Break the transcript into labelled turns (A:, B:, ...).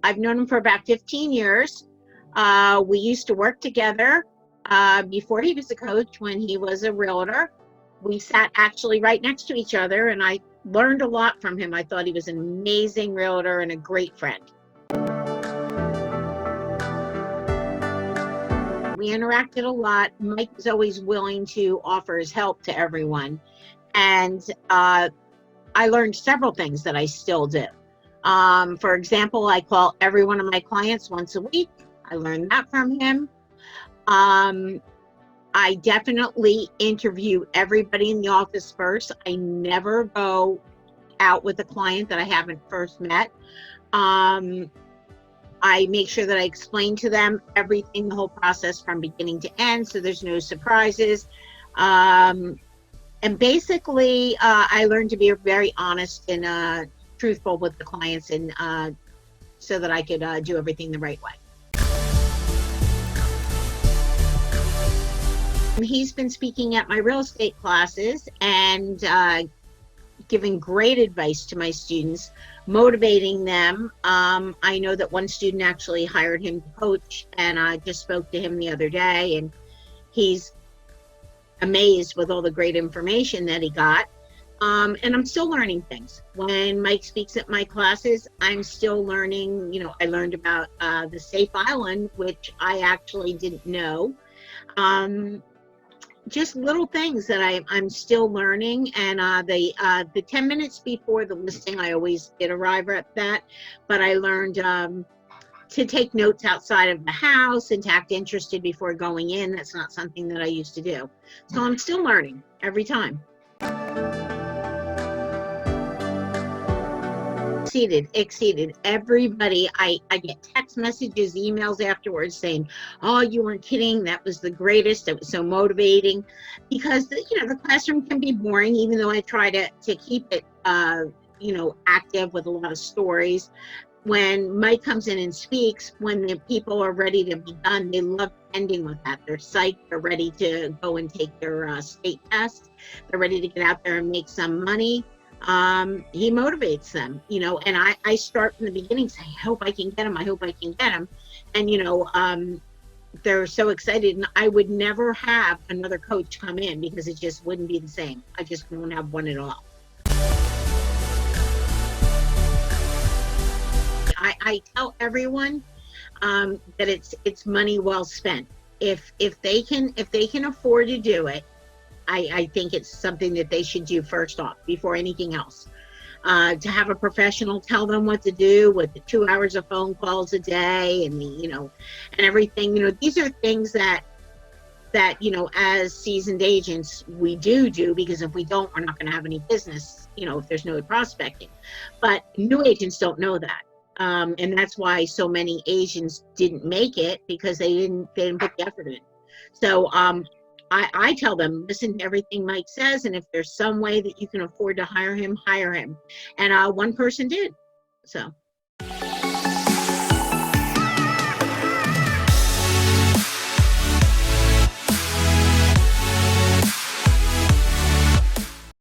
A: I've known him for about 15 years. We used to work together before he was a coach, when he was a realtor. We sat actually right next to each other, and I learned a lot from him. I thought he was an amazing realtor and a great friend. We interacted a lot. Mike was always willing to offer his help to everyone. And I learned several things that I still do. For example, I call every one of my clients once a week. I learned that from him. I definitely interview everybody in the office first. I never go out with a client that I haven't first met. I make sure that I explain to them everything, the whole process from beginning to end, so there's no surprises. And basically, I learned to be very honest and truthful with the clients, and so that I could do everything the right way. He's been speaking at my real estate classes and giving great advice to my students, motivating them. I know that one student actually hired him to coach, and I just spoke to him the other day, and he's amazed with all the great information that he got. And I'm still learning things. When Mike speaks at my classes, I'm still learning. You know, I learned about the Safe Island, which I actually didn't know. Just little things that I'm still learning. And the 10 minutes before the listing, I always did arrive at that, but I learned to take notes outside of the house and to act interested before going in. That's not something that I used to do. So I'm still learning every time. Exceeded everybody. I get text messages, emails afterwards saying, "Oh, you weren't kidding. That was the greatest. It was so motivating." Because the classroom can be boring, even though I try to keep it active with a lot of stories. When Mike comes in and speaks, when the people are ready to be done, they love ending with that. They're psyched. They're ready to go and take their state test. They're ready to get out there and make some money. He motivates them, and I start from the beginning saying, I hope I can get him. I hope I can get him. And, they're so excited, and I would never have another coach come in because it just wouldn't be the same. I just won't have one at all. I tell everyone that it's money well spent. If they can afford to do it, I think it's something that they should do first off before anything else. To have a professional tell them what to do with the 2 hours of phone calls a day and and everything. These are things that as seasoned agents we do, because if we don't, we're not going to have any business. If there's no prospecting. But new agents don't know that. And that's why so many agents didn't make it, because they didn't put the effort in. So I tell them, listen to everything Mike says, and if there's some way that you can afford to hire him, hire him. And one person did. So